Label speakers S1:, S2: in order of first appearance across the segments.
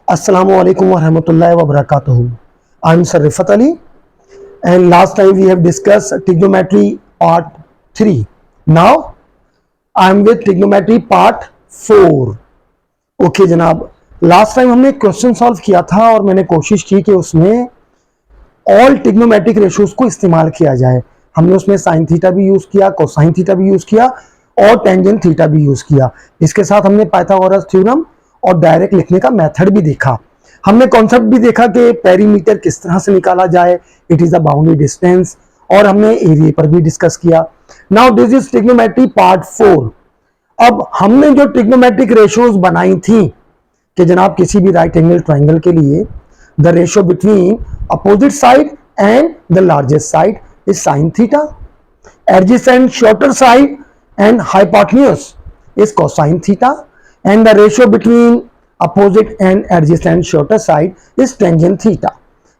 S1: Assalamu alaikum wa rahmatullahi wa barakatuhu. I'm Sir Rifat Ali, and last time we have discussed trigonometry part 3. Now I'm with trigonometry part 4. Okay जनाब, last time हमने question solve किया था और मैंने कोशिश की कि उसमें ऑल ट्रिग्नोमेट्रिक रेशियोज को इस्तेमाल किया जाए। हमने उसमें साइन थीटा भी यूज किया, कोसाइन थीटा भी यूज किया और टेंजेंट थीटा भी यूज किया। इसके साथ हमने पाइथागोरस थ्योरम और डायरेक्ट लिखने का मेथड भी देखा। हमने कॉन्सेप्ट भी देखा कि पेरीमीटर किस तरह से निकाला जाए, it is the boundary distance, और हमने एरिया पर भी डिस्कस किया। Now this is trigonometry part 4। अब हमने जो ट्रिग्नोमेट्रिक रेशियोज बनाई थी कि जनाब किसी भी राइट एंगल ट्राइंगल के लिए the ratio between opposite side and the largest side is sine theta, adjacent shorter side and hypotenuse is cosine theta, and the ratio between opposite and adjacent shorter side is tangent theta।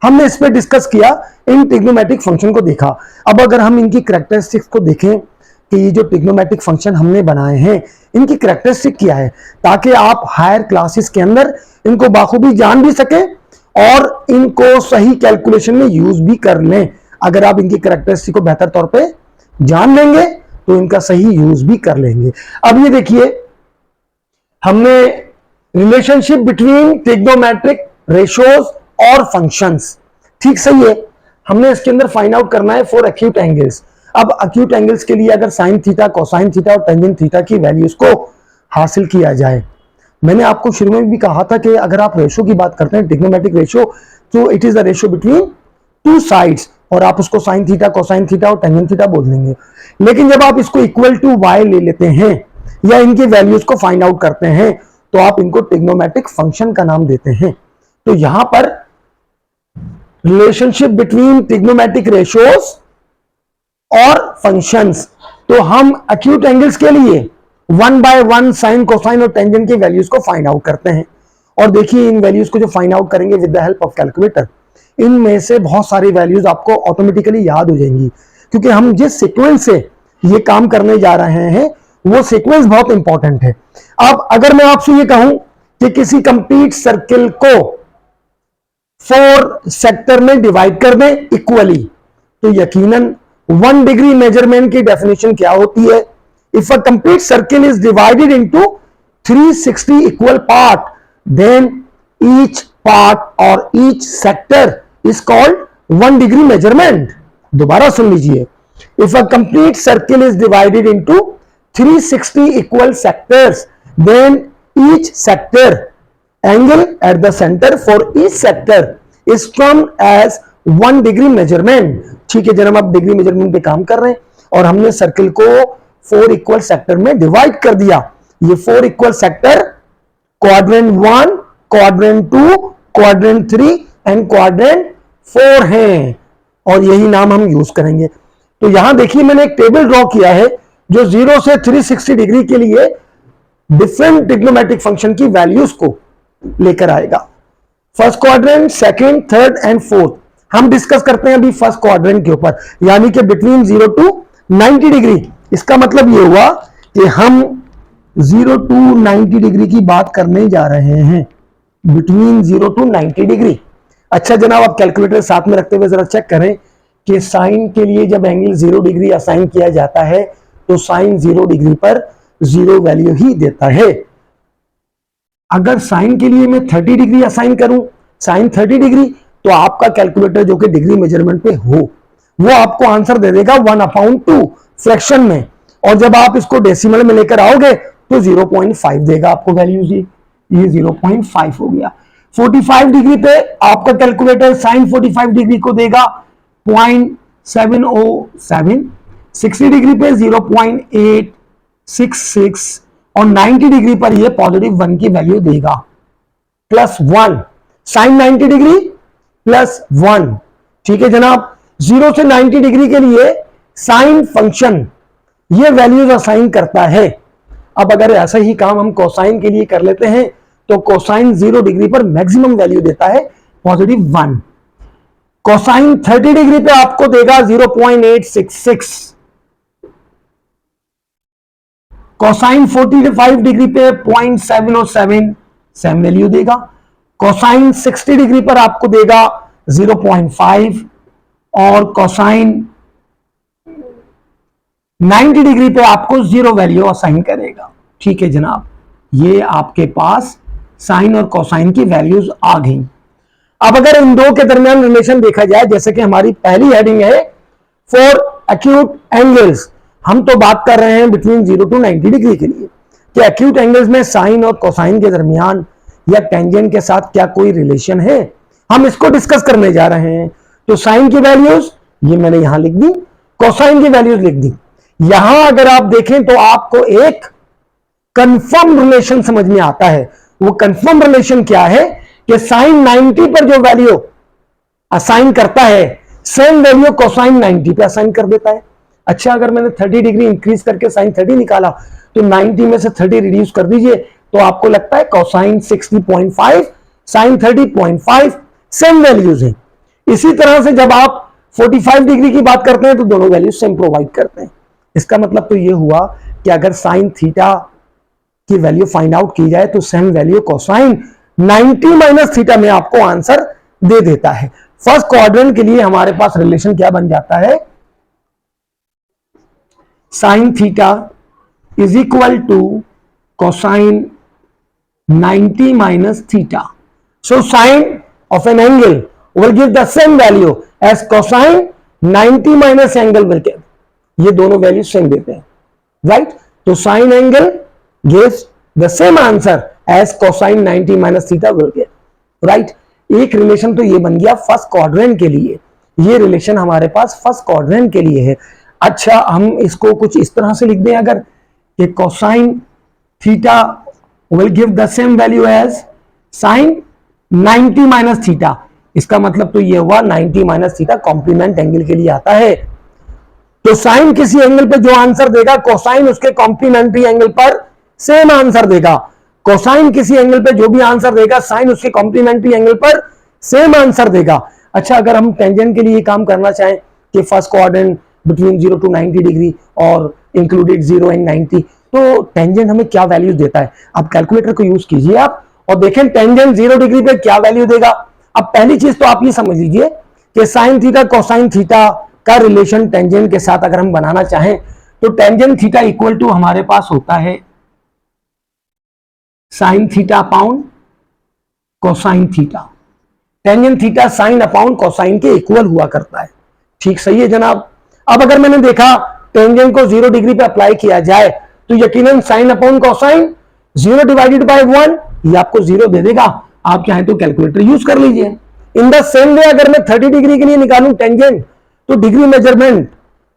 S1: हमने इस पे discuss किया, इन trigonometric function को देखा। अब अगर हम इनकी कैरेक्टरिस्टिक्स को देखें कि ये जो ट्रिग्नोमेट्रिक फंक्शन हमने बनाए हैं इनकी कैरेक्टरिस्टिक क्या है, ताकि आप हायर क्लासेस के अंदर इनको बाखूबी जान भी सकें और इनको सही कैलकुलेशन में यूज भी कर लें। अगर आप इनकी कैरेक्टरिस्टिक को बेहतर तौर पे जान लेंगे तो इनका सही यूज भी कर लेंगे। अब ये देखिए, हमने रिलेशनशिप बिटवीन ट्रिग्नोमेट्रिक रेशियोज और फंक्शंस, ठीक सही है, हमने इसके अंदर फाइंड आउट करना है फॉर एक्यूट एंगल्स। अब एक्यूट एंगल्स के लिए अगर साइन थीटा, कोसाइन थीटा और टेंजेंट थीटा की वैल्यूज को हासिल किया जाए, मैंने आपको शुरू में भी कहा था कि अगर आप रेशियो की बात करते हैं ट्रिग्नोमेट्रिक रेशियो, तो it is the ratio between two sides, और आप उसको साइन थीटा, कोसाइन थीटा और टेंजेंट थीटा बोल देंगे। लेकिन जब आप इसको इक्वल टू वाई ले लेते हैं या इनकी वैल्यूज को फाइंड आउट करते हैं तो आप इनको ट्रिग्नोमेट्रिक फंक्शन का नाम देते हैं। तो यहां पर रिलेशनशिप बिटवीन ट्रिग्नोमेट्रिक रेशियोज और फंक्शंस, तो हम एक्यूट एंगल्स के लिए 1 बाय 1 साइन, कोसाइन और टेंजेंट की वैल्यूज को फाइंड आउट करते हैं। और देखिए, इन वैल्यूज को जो फाइंड आउट करेंगे with the help of calculator, इनमें से बहुत सारी वैल्यूज आपको ऑटोमेटिकली याद हो जाएंगी, क्योंकि हम जिस सीक्वेंस से ये काम करने जा रहे हैं वो सीक्वेंस बहुत इंपॉर्टेंट है। अब अगर मैं आपसे ये कहूं कि किसी कंप्लीट सर्किल को 4 सेक्टर में डिवाइड कर दें इक्वली, तो यकीनन 1 डिग्री मेजरमेंट की डेफिनेशन क्या होती है? If a complete circle is divided into 360 equal part, then each part और each sector is called 1 degree measurement. दोबारा सुन लीजिए, if a complete circle is divided into 360 equal sectors, then each sector angle at the center for each sector is termed as 1 degree measurement। ठीक है जनाब, आप degree measurement पे काम कर रहे हैं और हमने सर्किल को 4 इक्वल सेक्टर में डिवाइड कर दिया। ये 4 equal sector quadrant 1, quadrant 2, quadrant 3 and quadrant 4 हैं, और यही नाम हम यूज करेंगे। तो यहां देखिए, मैंने एक टेबल ड्रॉ किया है जो 0 से 360 डिग्री के लिए डिफरेंट ट्रिग्नोमेट्रिक फंक्शन की वैल्यूज को लेकर आएगा। First quadrant, second, third and fourth. हम डिस्कस करते हैं अभी फर्स्ट क्वाड्रेंट के ऊपर, यानी कि बिटवीन 0 टू 90 डिग्री। इसका मतलब यह हुआ कि हम 0 टू 90 डिग्री की बात करने जा रहे हैं, बिटवीन 0 टू 90 डिग्री। अच्छा जनाब, आप कैलकुलेटर साथ में रखते हुए जरा चेक करें कि साइन के लिए जब एंगल 0 डिग्री असाइन किया जाता है तो साइन 0 डिग्री पर 0 वैल्यू ही देता है। अगर साइन के लिए मैं 30 डिग्री असाइन करूं, साइन 30 डिग्री, तो आपका कैलकुलेटर जो कि डिग्री मेजरमेंट पे हो वो आपको आंसर दे देगा 1/2 फ्रैक्शन में, और जब आप इसको डेसिमल में लेकर आओगे तो 0.5 देगा आपको वैल्यू जी। ये 0.5 हो गया। 45 डिग्री पे आपका कैलकुलेटर साइन 45 डिग्री को देगा 0.707, 60 डिग्री पे 0.866 और 90 डिग्री पर ये +1 की वैल्यू देगा, +1। Sine 90 degree +1। ठीक है जनाब, 0 से 90 डिग्री के लिए साइन फंक्शन ये वैल्यूज असाइन करता है। अब अगर ऐसा ही काम हम कोसाइन के लिए कर लेते हैं तो कोसाइन 0 डिग्री पर मैक्सिमम वैल्यू देता है +1। कोसाइन 30 डिग्री पे आपको देगा 0.866, कोसाइन 45 डिग्री पे 0.707 सेम वैल्यू देगा, कोसाइन 60 डिग्री पर आपको देगा 0.5 और कोसाइन 90 डिग्री पे आपको 0 वैल्यू असाइन करेगा। ठीक है जनाब, ये आपके पास साइन और कोसाइन की वैल्यूज आ गई। अब अगर इन दो के दरमियान रिलेशन देखा जाए, जैसे कि हमारी पहली हेडिंग है फॉर एक्यूट एंगल्स, हम तो बात कर रहे हैं बिटवीन 0 to 90 डिग्री के लिए कि एक्यूट एंगल्स में साइन और कोसाइन के दरमियान या टेंजेंट के साथ क्या कोई रिलेशन है, हम इसको डिस्कस करने जा रहे हैं। तो साइन की वैल्यूज ये मैंने यहां लिख दी, कोसाइन की वैल्यूज लिख दी। यहां अगर आप देखें तो आपको एक कंफर्म रिलेशन समझ में आता है। वो कंफर्म रिलेशन क्या है कि साइन 90 पर जो वैल्यू असाइन करता है, सेम वैल्यू कोसाइन 90 पे असाइन कर देता है। अच्छा, अगर मैंने 30 डिग्री इंक्रीज करके साइन 30 निकाला तो 90 में से 30 रिड्यूस कर दीजिए तो आपको लगता है कोसाइन 60.5 साइन 30.5 सेम वैल्यूज हैं। इसी तरह से जब आप 45 डिग्री की बात करते हैं तो दोनों वैल्यूज सेम प्रोवाइड करते हैं। इसका मतलब तो ये हुआ कि अगर साइन थीटा की वैल्यू फाइंड आउट की जाए तो same value cosine 90 minus theta में आपको आंसर दे देता है। फर्स्ट क्वाड्रेंट के लिए हमारे पास रिलेशन क्या बन जाता है, sine theta is equal to cosine 90 minus theta. So sine of an angle will give the same value as cosine 90 minus angle will give, ये दोनों वैल्यू सेम देते हैं, राइट। तो sine angle gives the same answer as cosine 90 minus theta will give, right. एक relation तो ये बन गया फर्स्ट क्वाड्रेंट के लिए, ये रिलेशन हमारे पास फर्स्ट क्वाड्रेंट के लिए है। अच्छा, हम इसको कुछ इस तरह से लिख दें अगर कि cosine theta will give the same value as sine 90 minus theta, इसका मतलब तो ये हुआ 90 माइनस थीटा कॉम्प्लीमेंट एंगल के लिए आता है। तो साइन किसी एंगल पे जो आंसर देगा कोसाइन उसके कॉम्प्लीमेंट्री एंगल पर सेम आंसर देगा, कोसाइन किसी एंगल पे जो भी आंसर देगा साइन उसके कॉम्प्लीमेंट्री एंगल पर सेम आंसर देगा। अच्छा, अगर हम टेंजेंट के लिए काम करना चाहें कि first quadrant between 0 to 90 degree और इंक्लूडेड 0 एंड 90, तो टेंजेंट हमें क्या वैल्यू देता है, आप कैलकुलेटर को यूज कीजिए आप और देखें टेंजेंट 0 डिग्री पे क्या वैल्यू देगा। अब पहली चीज तो आप ये समझ लीजिए कि साइन थीटा कोसाइन थीटा का रिलेशन टेंजेंट के साथ अगर हम बनाना चाहें तो टेंजेंट थीटा इक्वल टू हमारे पास होता है sine theta अपाउन cosine theta. Tangent theta sign अपाउन cosine के इक्वल हुआ करता है, ठीक सही है जनाब। अब अगर मैंने देखा टेंजेंट को 0 डिग्री पे अप्लाई किया जाए तो यकीनन sine upon cosine 0 divided by 1 ये आपको 0 दे देगा। आप चाहें तो कैलकुलेटर यूज कर लीजिए। इन द सेम वे अगर मैं 30 डिग्री के लिए निकालूं टेंजेंट तो डिग्री मेजरमेंट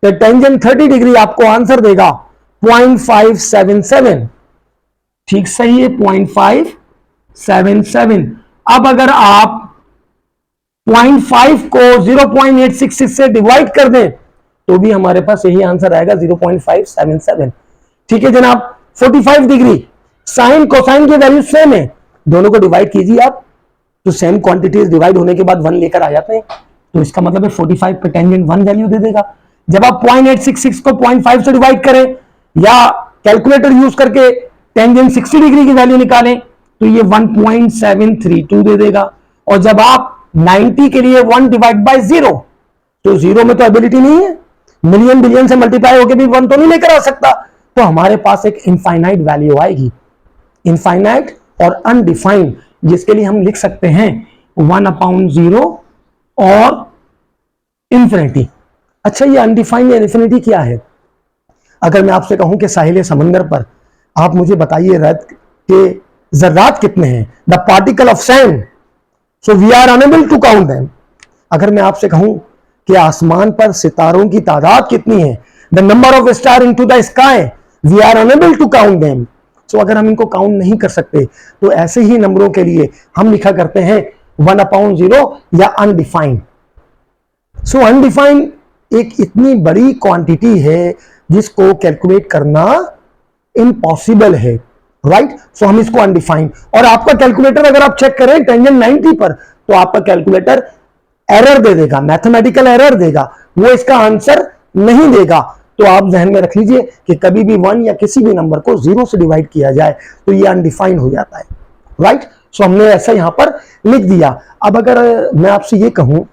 S1: टेंजेंट 30 डिग्री आपको आंसर देगा 0.577, ठीक सही है 0.577। अब अगर आप 0.5 को 0.866 से डिवाइड कर दें तो भी हमारे पास यही आंसर आएगा 0.577, ठीक है जनाब। 45 डिग्री साइन कोसाइन की वैल्यू सेम है, दोनों को डिवाइड कीजिए आप तो सेम क्वांटिटीज डिवाइड होने के बाद 1 लेकर आ जाते हैं, तो इसका मतलब है 45 पे टेंजेंट 1 वैल्यू दे देगा। जब आप 0.866 को 0.5 से डिवाइड करें या कैलकुलेटर यूज करके टेंजेंट 60 डिग्री की वैल्यू निकालें तो ये 1.732 दे देगा। और जब आप 90 के लिए 1 डिवाइड बाय 0 तो 0 में तो एबिलिटी नहीं है, मिलियन बिलियन से मल्टीप्लाई होकर भी 1 तो नहीं लेकर आ सकता, तो हमारे पास एक इनफाइनाइट वैल्यू आएगी, इनफाइनाइट और अनडिफाइंड, जिसके लिए हम लिख सकते हैं 1/0 और इंफिनिटी। अच्छा, ये अनडिफाइंड या इंफिनिटी क्या है? अगर मैं आपसे कहूं कि साहिल समंदर पर आप मुझे बताइए रत के जर्रात कितने हैं, the particle of sand, so we are unable to count them. अगर मैं आपसे कहूं कि आसमान पर सितारों की तादाद कितनी है, the number of star into the sky, we are unable to count them. So अगर हम इनको काउंट नहीं कर सकते तो ऐसे ही नंबरों के लिए हम लिखा करते हैं 1/0 या अनडिफाइंड। सो अनडिफाइंड एक इतनी बड़ी क्वांटिटी है जिसको कैलकुलेट करना इम्पॉसिबल है, राइट। सो हम इसको अनडिफाइंड, और आपका कैलकुलेटर अगर आप चेक करें टेंजेंट 90 पर तो आपका कैलकुलेटर एरर दे देगा, मैथमेटिकल एरर देगा, वो इसका आंसर नहीं देगा। तो आप ध्यान में रख लीजिए कि कभी भी 1 या किसी भी नंबर को 0 से डिवाइड किया जाए तो ये अनडिफाइंड हो जाता है, राइट। सो हमने ऐसा यहां पर लिख दिया। अब अगर मैं आपसे ये कहूं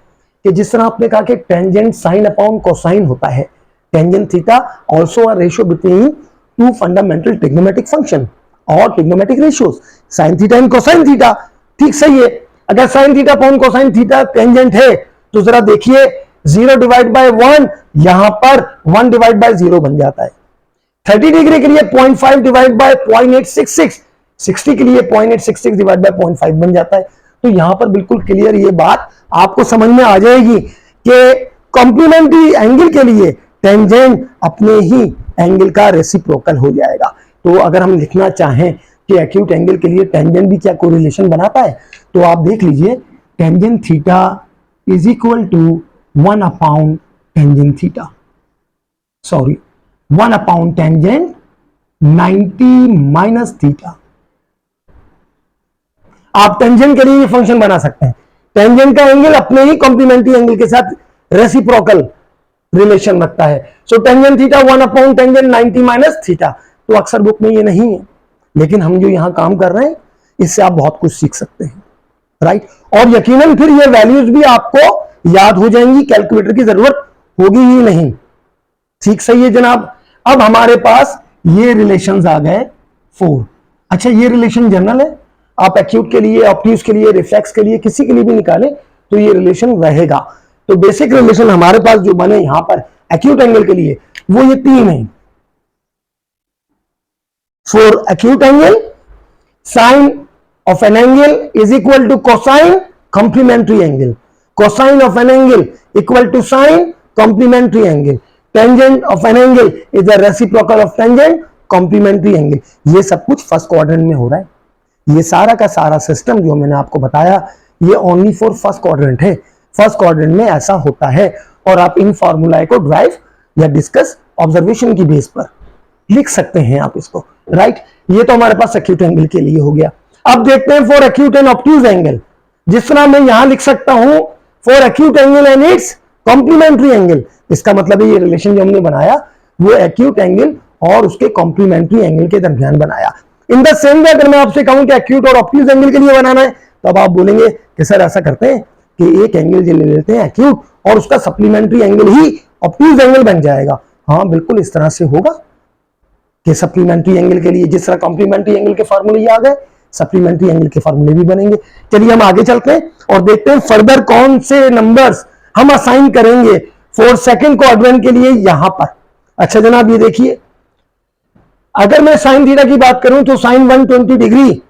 S1: कि जिस तरह आपने कहा कि टेंजेंट साइन अपॉन कोसाइन होता है, tangent theta also a ratio between two fundamental trigonometric function और trigonometric ratios, sine theta and cosine theta. ठीक सही है। अगर sine theta upon cosine theta tangent है तो जरा देखिए 0 डिवाइड बाय 1, यहां पर 1 डिवाइड बाय 0 बन जाता है। 30 डिग्री के लिए 0.5 डिवाइड बाय 0.866, 60 के लिए 0.866 डिवाइड बाय 0.5 बन जाता है। तो यहां पर बिल्कुल क्लियर ये बात आपको समझ में आ जाएगी कि कॉम्प्लीमेंट्री एंगल के लिए टेंजेंट अपने ही एंगल का रेसिप्रोकल हो जाएगा। तो अगर हम लिखना चाहें कि एक्यूट एंगल के लिए टेंजेंट भी क्या कोरिलेशन बनाता है, तो आप देख लीजिए tangent theta is equal to 1 upon tangent theta, sorry 1 upon tangent 90 minus theta. आप टेंजेंट के लिए ये फंक्शन बना सकते हैं। टेंजेंट का एंगल अपने ही कॉम्प्लीमेंट्री एंगल के साथ रेसिप्रोकल रिलेशन रखता है। सो tangent theta 1 upon tangent 90 minus theta. तो अक्सर बुक में ये नहीं है, लेकिन हम जो यहां काम कर रहे हैं इससे आप बहुत कुछ सीख सकते हैं, राइट। और यकीनन फिर ये वैल्यूज भी आपको याद हो जाएंगी, कैलकुलेटर की जरूरत होगी ही नहीं। ठीक सही है जनाब। अब हमारे पास ये रिलेशंस आ गए 4। अच्छा, ये रिलेशन जनरल है, आप एक्यूट के लिए, ऑब्ट्यूज के लिए, रिफ्लेक्स के लिए, किसी के लिए भी निकालें तो ये रिलेशन रहेगा। तो बेसिक रिलेशन हमारे पास जो बने यहां पर एक्यूट एंगल के लिए वो ये 3 है। For acute angle sine of an angle is equal to cosine complementary angle, cosine of an angle equal to sine complementary angle, tangent of an angle is the reciprocal of tangent complementary angle. ये सब कुछ first quadrant में हो रहा है। ये सारा का सारा सिस्टम जो मैंने आपको बताया ये ओनली फॉर फर्स्ट क्वाड्रेंट है। फर्स्ट क्वाड्रेंट में ऐसा होता है और आप इन फॉर्मूलाए को ड्राइव या डिस्कस ऑब्जर्वेशन की बेस पर लिख सकते हैं आप इसको, राइट। ये तो हमारे पास एक्यूट एंगल के लिए हो गया। अब देखते हैं for acute and obtuse angle. जिस तरह मैं यहां लिख सकता हूं for acute angle and its complementary angle, इसका मतलब है ये रिलेशन जो हमने बनाया वो एक्यूट एंगल और उसके कॉम्प्लीमेंट्री एंगल के दरमियान बनाया। इन द सेम वे अगर मैं आपसे कहूं कि एक्यूट और ऑब्ट्यूज एंगल के लिए बनाना है तो अब आप बोलेंगे कि सर ऐसा करते हैं कि एक एंगल जो ले लेते हैं एक्यूट और उसका सप्लीमेंट्री एंगल ही ऑब्ट्यूज एंगल बन जाएगा। हाँ, बिल्कुल इस तरह से होगा कि सप्लीमेंट्री एंगल के लिए जिस तरह कॉम्प्लीमेंट्री एंगल के फार्मूले आ गए, सप्लीमेंट्री एंगल के फार्मूले भी बनेंगे। चलिए हम आगे चलते हैं और देखते हैं फर्दर कौन से नंबर्स हम असाइन करेंगे फॉर सेकंड क्वाड्रेंट के लिए यहां पर। अच्छा जनाब, ये देखिए अगर मैं साइन थीटा की बात करूं तो साइन 120 डिग्री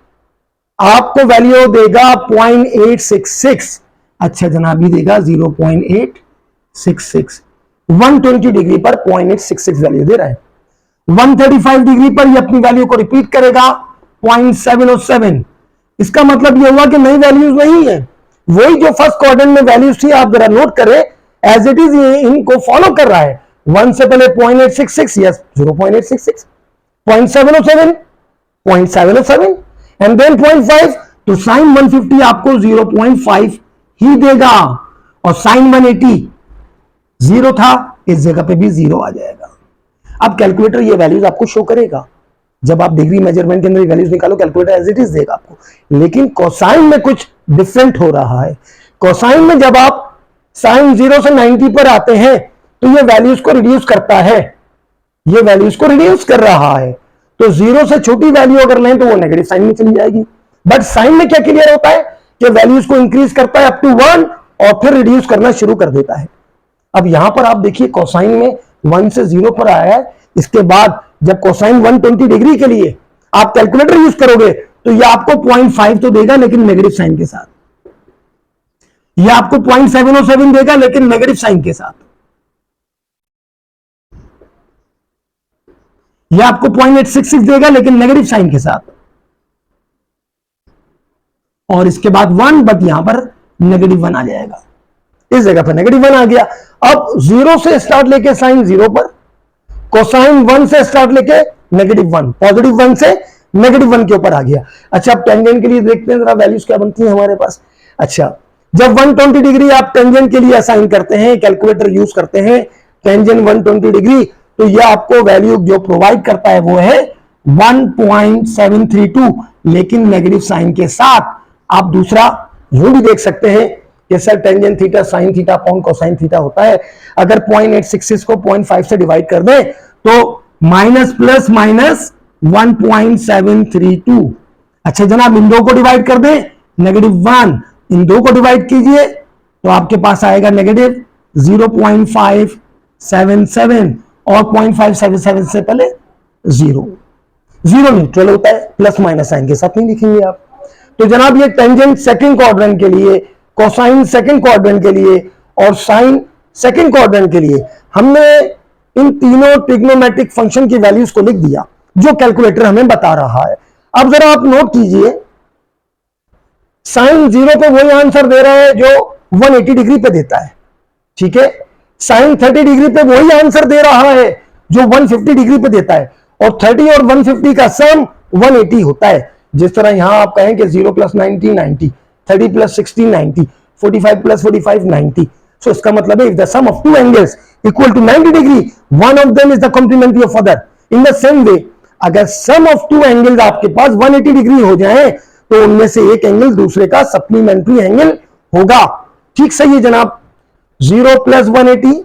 S1: आपको वैल्यू देगा 0.866। अच्छा जनाब, ये देगा 0.866। 120 डिग्री पर 0.866 वैल्यू दे रहा है। 135 डिग्री पर ये अपनी वैल्यू को रिपीट करेगा 0.707। इसका मतलब ये हुआ कि नई वैल्यूज नहीं है, वही जो फर्स्ट क्वाड्रेंट में वैल्यूज थी आप जरा नोट करें एज इट इज, ये इनको फॉलो कर रहा है। 1 से पहले 0.866, यस 0.866, 0.707, 0.707 एंड देन 0.5, तो साइन 150 आपको 0.5 ही देगा और साइन 180 0 था, इस जगह पे भी 0 आ जाएगा। अब कैलकुलेटर ये वैल्यूज आपको शो करेगा। जब आप डिग्री मेजरमेंट के अंदर वैल्यूज निकालो कैलकुलेटर एज इट इज देगा आपको। लेकिन कोसाइन में कुछ डिफरेंट हो रहा है। कोसाइन में जब आप साइन 0 से 90 पर आते हैं तो ये वैल्यूज को रिड्यूस करता है, ये वैल्यूज को रिड्यूस कर रहा है। तो 0 से छोटी वैल्यू अगर लें तो वो नेगेटिव साइन में चली जाएगी। बट साइन में क्या क्लियर होता है कि वैल्यूज को इंक्रीज करता है अप टू 1 और फिर रिड्यूस करना शुरू कर देता है। अब यहां पर आप देखिए कोसाइन में 1 से 0 पर आया है, इसके बाद जब कोसाइन 120 डिग्री के लिए आप कैलकुलेटर यूज करोगे तो ये आपको 0.5 तो देगा लेकिन नेगेटिव साइन के साथ, ये आपको 0.707 देगा लेकिन नेगेटिव साइन के साथ, ये आपको 0.866 देगा लेकिन नेगेटिव साइन के साथ, और इसके बाद 1, बट यहां पर नेगेटिव 1 आ जाएगा। इस जगह पर नेगेटिव 1 आ गया। अब 0 से स्टार्ट लेके साइन 0 पर, कोसाइन 1 से स्टार्ट लेके नेगेटिव 1, पॉजिटिव 1 से नेगेटिव 1 के ऊपर आ गया। अच्छा, अब टेंजेंट के लिए देखते हैं जरा वैल्यूज क्या बनती है हमारे पास। अच्छा, जब 120 डिग्री आप टेंजेंट के लिए असाइन करते हैं, कैलकुलेटर यूज करते हैं टेंजेंट 120 डिग्री, तो यह आपको वैल्यू जो प्रोवाइड करता है वो है 1.732 लेकिन नेगेटिव साइन के साथ। आप दूसरा यूं भी देख सकते हैं कि sir tangent theta sign theta upon cosine theta होता है। अगर 0.866 को 0.5 से डिवाइड कर दें तो माइनस प्लस माइनस 1.732। अच्छा जनाब इन दो को डिवाइड कर दें -1, इन दो को डिवाइड कीजिए तो आपके पास आएगा -0.577 और 0.577 से पहले 0 न्यूट्रल होता है, प्लस माइनस साइन के साथ नहीं लिखेंगे आप। तो जनाब ये टेंजेंट सेकंड क्वाड्रेंट के लिए, कोसाइन सेकंड क्वाड्रेंट के लिए और साइन सेकंड क्वाड्रेंट के लिए हमने इन तीनों ट्रिग्नोमेट्रिक फंक्शन की वैल्यूज को लिख दिया जो कैलकुलेटर हमें बता रहा है। अब जरा आप नोट कीजिए, साइन 0 पे वही आंसर दे रहा है जो 180 डिग्री पे देता है, ठीक है। साइन 30 डिग्री पे वही आंसर दे रहा है जो 150 डिग्री पे देता है, और 30 और 150 का सम 180 होता है। जिस तरह यहां आप कहें कि 0 + 90 90, 30 + 60 90, 45 + 45 90। सो इसका मतलब है if the sum of two angles equal to 90 degree, one of them is the complementary of other. In the same way अगर सम ऑफ टू एंगल्स आपके पास 180 डिग्री हो जाए तो उनमें से एक एंगल दूसरे का सप्लीमेंट्री एंगल होगा। ठीक सही है जनाब। 0 + 180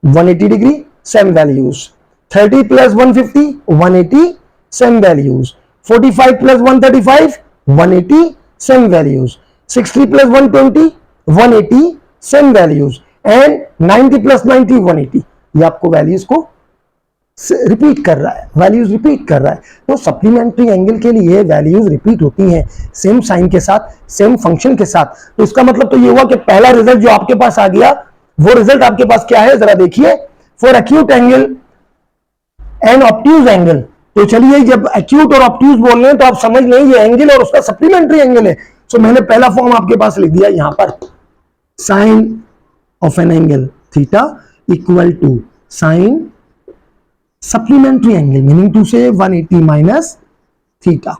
S1: 180 degree, same values. 30 + 150 180, same values. 45 + 135 180, same values. 60 + 120 180, same values. And 90 + 90 180। ये आपको वैल्यूज को रिपीट कर रहा है, वैल्यूज रिपीट कर रहा है। तो सप्लीमेंट्री एंगल के लिए वैल्यूज रिपीट होती हैं सेम साइन के साथ, सेम फंक्शन के साथ। तो इसका मतलब तो ये हुआ कि पहला रिजल्ट जो आपके पास आ गया वो रिजल्ट आपके पास क्या है जरा देखिए। For acute angle and obtuse angle, तो चलिए जब एक्यूट और ऑब्ट्यूज बोल रहे हैं तो आप समझ लें ये एंगल और उसका सप्लीमेंट्री एंगल है। सो मैंने पहला फॉर्म आपके पास लिख दिया यहां पर, sine of an angle theta equal to sine supplementary angle meaning to say 180 minus theta.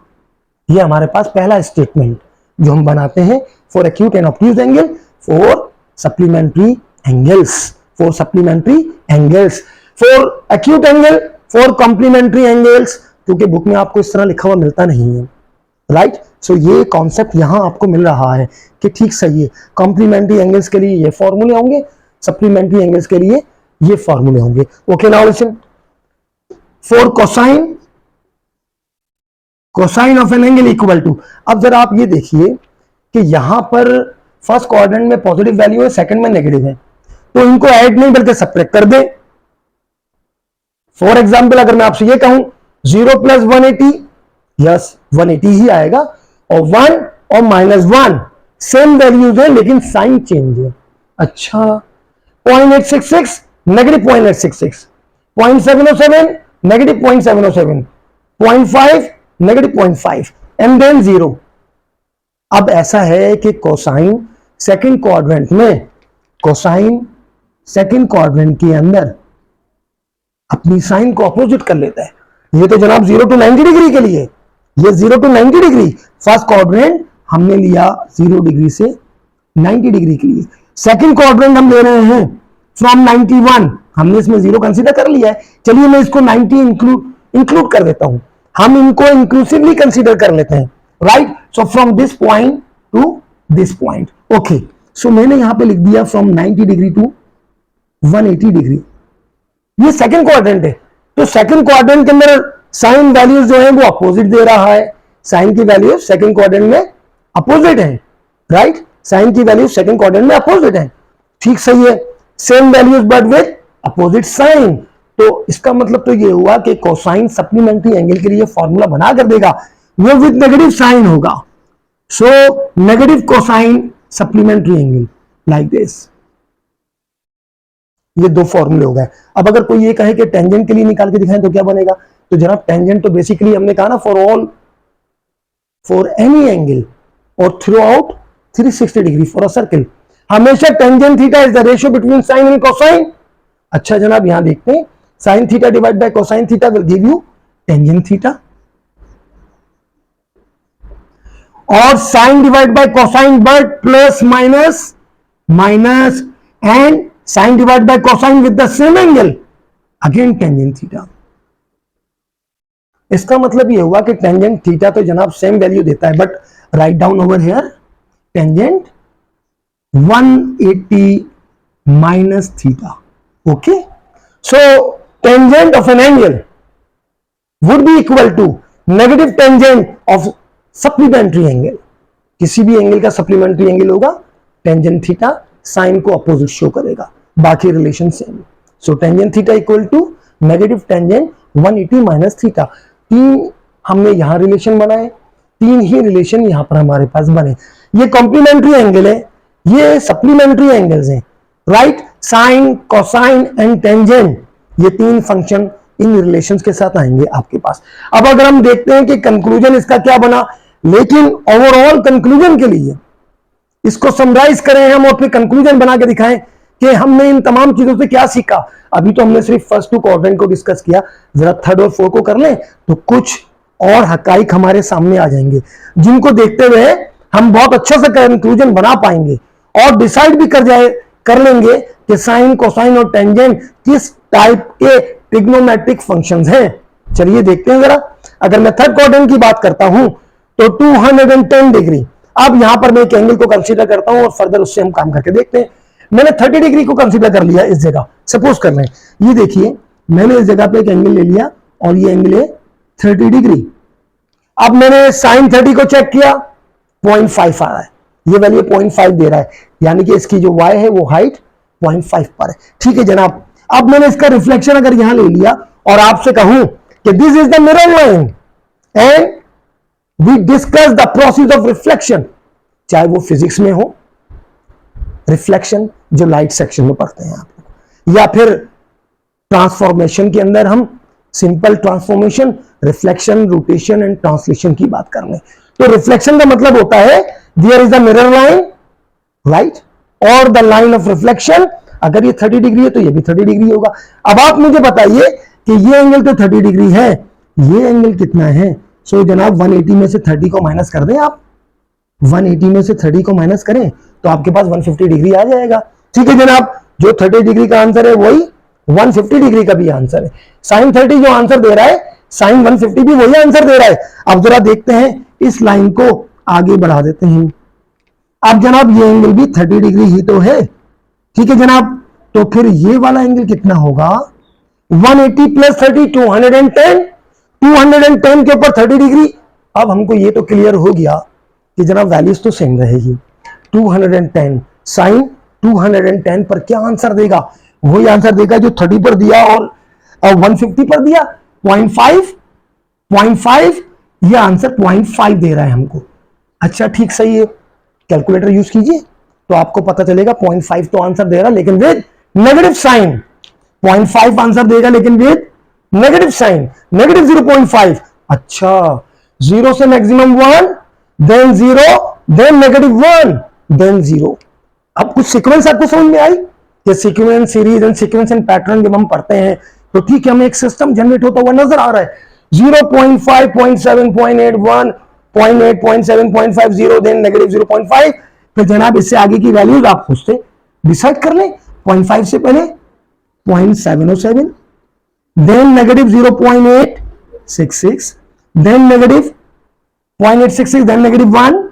S1: ये हमारे पास पहला स्टेटमेंट जो हम बनाते हैं for acute and obtuse angle, for supplementary angles, for supplementary angles, for acute angle, for complementary angles, क्योंकि book में आपको इस तरह लिखा हुआ मिलता नहीं है, राइट। सो ये कॉन्सेप्ट यहां आपको मिल रहा है कि ठीक सही है, कॉम्प्लीमेंट्री एंगल्स के लिए ये फॉर्मूले होंगे, सप्लीमेंट्री एंगल्स के लिए ये फॉर्मूले होंगे। Okay now listen, for cosine of an angle equal to, अब जरा आप ये देखिए कि यहां पर फर्स्ट क्वाड्रेंट में पॉजिटिव वैल्यू है, सेकंड में नेगेटिव है, तो इनको ऐड नहीं बल्कि सबट्रैक्ट कर दे। फॉर एग्जाम्पल अगर मैं आपसे ये कहूं 0 + 180, यस 180 ही आएगा, और 1 और -1 सेम वैल्यूज है लेकिन साइन चेंज है। अच्छा 0.866 -0.866, 0.707 -0.707, 0.5 -0.5 एंड देन 0। अब ऐसा है कि कोसाइन सेकंड क्वाड्रेंट में, कोसाइन सेकंड क्वाड्रेंट के अंदर अपनी साइन को अपोजिट कर लेता है। ये तो जनाब 0 to 90 डिग्री के लिए, ये 0 to 90 डिग्री फर्स्ट क्वाड्रेंट हमने लिया 0 डिग्री से 90 डिग्री के लिए। सेकंड क्वाड्रेंट हम ले रहे हैं फ्रॉम 91, हमने इसमें 0 कंसीडर कर लिया है। चलिए मैं इसको 90 इंक्लूड कर देता हूं, हम इनको इंक्लूसिवली कंसीडर कर लेते हैं, right. So from this point to this point, okay. So मैंने यहां पे लिख दिया फ्रॉम 90 डिग्री टू 180 डिग्री। ये सेकंड क्वाड्रेंट है, तो सेकंड क्वाड्रेंट के अंदर साइन वैल्यूज जो है वो अपोजिट दे रहा है। साइन की वैल्यू सेकंड क्वाड्रेंट में अपोजिट है, राइट। साइन की वैल्यू सेकंड क्वाड्रेंट में अपोजिट है, ठीक सही है। Same values but with opposite sign. तो इसका मतलब तो ये हुआ कि कोसाइन सप्लीमेंट्री एंगल के लिए फॉर्मूला बना कर देगा, वो विद नेगेटिव साइन होगा। So negative cosine supplementary angle like this. ये दो फॉर्मूले हो गए। अब अगर कोई ये कहे कि टेंजेंट के लिए निकाल के दिखाएं तो क्या बनेगा, तो जनाब टेंजेंट तो बेसिकली हमने कहा ना फॉर एनी एंगल और throughout 360 degree for a circle, हमेशा tangent theta is the ratio between sine and cosine. अच्छा जनाब यहां देखते हैं, sine theta divide by cosine theta will give you tangent theta, और sine divide by cosine but plus minus and sine divide by cosine with the same angle again tangent theta. इसका मतलब ये हुआ कि टेंजेंट थीटा तो जनाब same value देता है, but write down over here tangent 180 minus theta. Okay, so tangent of an angle would be equal to negative tangent of supplementary angle. किसी भी एंगल का सप्लीमेंट्री एंगल होगा, टेंजेंट थीटा साइन को opposite show करेगा, बाकी relation same. So tangent theta equal to negative tangent 180 minus theta. तीन हमने यहां रिलेशन बनाए, तीन ही रिलेशन यहां पर हमारे पास बने. ये कॉम्प्लीमेंट्री एंगल है, ये सप्लीमेंट्री एंगल्स हैं, right. Sine, cosine and tangent, ये तीन फंक्शन इन रिलेशंस के साथ आएंगे आपके पास. अब अगर हम देखते हैं कि कंक्लूजन इसका क्या बना, लेकिन ओवरऑल कंक्लूजन के लिए इसको समराइज करें हम और फिर कंक्लूजन बना के दिखाएं कि हमने इन तमाम चीजों से क्या सीखा. अभी तो हमने सिर्फ फर्स्ट टू क्वाड्रेंट को डिस्कस किया, जरा थर्ड और फोर्थ को कर लें तो कुछ और हकाइक हमारे सामने आ जाएंगे, जिनको देखते हुए हम बहुत अच्छा से कंक्लूजन बना पाएंगे और डिसाइड भी कर लेंगे कि साइन, कोसाइन और टेंजेंट किस टाइप के ट्रिग्नोमेट्रिक फंक्शंस हैं. चलिए देखते हैं जरा. अगर मैं थर्ड क्वाड्रेंट की बात करता हूं तो 210 डिग्री. अब यहां पर मैं एक एंगल को कंसीडर करता हूं और फर्दर उससे हम काम करके देखते हैं. मैंने 30 डिग्री को कंसीडर कर लिया इस जगह. सपोज कर लें, ये देखिए मैंने इस जगह पे एक एंगल ले लिया और ये एंगल है 30 डिग्री. अब मैंने साइन 30 को चेक किया, 0.5 आ रहा है, ये वैल्यू 0.5 दे रहा है, यानी कि इसकी जो y है वो हाइट 0.5 पर है. ठीक है जनाब. अब मैंने इसका रिफ्लेक्शन अगर यहां ले लिया और आपसे कहूं कि this is the mirror line and we discuss the process of reflection, चाहे वो फिजिक्स में हो, रिफ्लेक्शन जो लाइट सेक्शन में पढ़ते हैं आप लोग, या फिर ट्रांसफॉर्मेशन के अंदर हम simple transformation, reflection, rotation and translation की बात कर लें, तो रिफ्लेक्शन का मतलब होता है there is the mirror line, right, और द लाइन ऑफ रिफ्लेक्शन. अगर ये 30 डिग्री है तो ये भी 30 डिग्री होगा. अब आप मुझे बताइए कि ये एंगल तो 30 डिग्री है, ये एंगल कितना है. सो जनाब 180 में से 30 को माइनस कर दें आप, 180 में से 30 को माइनस करें तो आपके पास 150 डिग्री आ जाएगा. ठीक है जनाब, जो 30 डिग्री का आंसर है वही 150 डिग्री का भी आंसर है. साइन 30 जो आंसर दे रहा है, साइन 150 भी वही आंसर दे रहा है. अब जरा देखते हैं, इस लाइन को आगे बढ़ा देते हैं. अब जनाब ये एंगल भी 30 डिग्री ही तो है. ठीक है जनाब, तो फिर ये वाला एंगल कितना होगा, 180 प्लस 30 210, 210 के ऊपर 30 डिग्री. अब हमको ये तो क्लियर हो गया कि जनाब वैल्यूज तो सेम रहेगी. 210 साइन 210 पर क्या आंसर देगा, वही आंसर देगा जो 30 पर दिया और 150 पर दिया. 0.5 ये आंसर 0.5 दे रहा है हमको. अच्छा ठीक सही है, कैलकुलेटर यूज कीजिए तो आपको पता चलेगा 0.5 तो आंसर दे रहा, लेकिन विद नेगेटिव साइन. 0.5 आंसर देगा लेकिन विद नेगेटिव साइन, नेगेटिव 0.5. अच्छा, 0 से maximum 1, then 0, then negative 1, then 0. अब कुछ सीक्वेंस आपको समझ में आई कि sequence, series and sequence and pattern जब हम पढ़ते हैं तो ठीक है, हमें एक सिस्टम जनरेट होता हुआ नजर आ रहा है. 0.5, 0.7, 0.8, 1, 0.8, 0.7, 0.5, 0, देन नेगेटिव 0.5. फिर जनाब इससे आगे की वैल्यूज आप खुद से डिसाइड कर लें. 0.5 से पहले 0.707, then negative 0.866, then negative 0.866, then negative 1,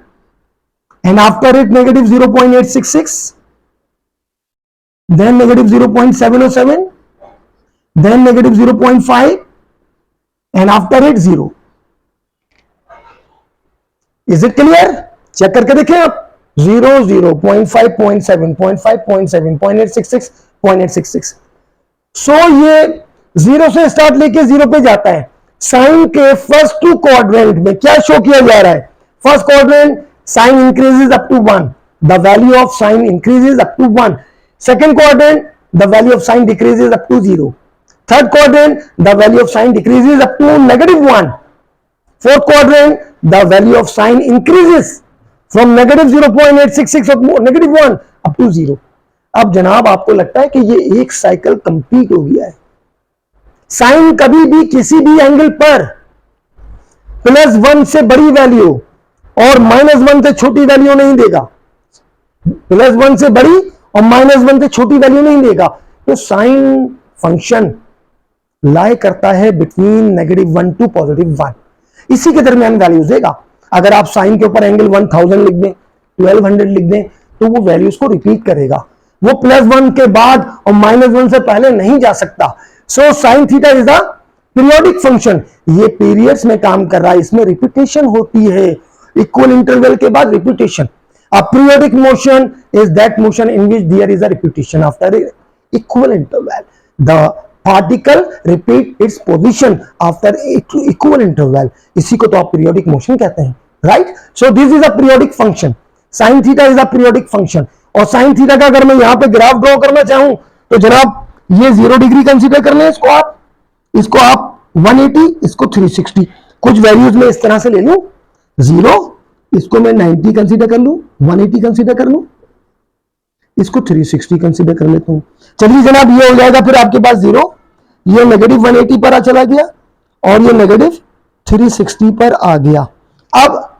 S1: and after it negative 0.866, then negative 0.707, then negative 0.5, and after it 0. Is it clear? Check करके देखें आप. 0, 0, 0.5, 0.7, 0.5, 0.7, 0.866, 0.866. सो ये 0 से स्टार्ट लेके 0 पे जाता है. साइन के फर्स्ट टू क्वाड्रेंट में क्या शो किया जा रहा है, first quadrant sin increases up to 1, the value of sin increases up to 1. Second quadrant, the value of sin decreases up to 0. Third quadrant, the value of sin decreases up to negative 1. Fourth quadrant, the value of sin increases from negative 0.866 or negative 1 up to 0. अब जनाब आपको लगता है कि ये एक cycle complete हो गया है. साइन कभी भी किसी भी एंगल पर +1 से बड़ी वैल्यू और -1 से छोटी वैल्यू नहीं देगा, +1 से बड़ी और -1 से छोटी वैल्यू नहीं देगा. तो साइन फंक्शन लाई करता है बिटवीन -1 टू +1, इसी के दरमियान वैल्यूज देगा. अगर आप साइन के ऊपर एंगल 1000 लिख दें 1200 लिख दें तो वो वैल्यूज को रिपीट करेगा, वो +1 के बाद और -1 से पहले नहीं जा सकता। So sine theta is the periodic function, ये पीरियड्स में काम कर रहा है, इसमें रिपीटेशन होती है, इक्वल इंटरवल के बाद repetition. A periodic motion is that motion in which there is a repetition after equal interval. The particle repeat its position after equal interval. इसी को तो आप periodic motion कहते हैं, right? So this is a periodic function. Sin theta is a periodic function. और sin theta का अगर मैं यहां पे ग्राफ ड्रॉ करना चाहूं तो जनाब ये 0 डिग्री कंसीडर कर लें, इसको आप 180, इसको 360, कुछ वैल्यूज में इस तरह से ले लूं, 0, इसको मैं 90 कंसीडर कर लूं, 180 कंसीडर कर लूं, इसको 360 कंसीडर कर लेता हूं। चलिए जनाब ये हो जाएगा, फिर आपके पास 0, ये -180 पर चला गया और ये -360 पर आ गया। अब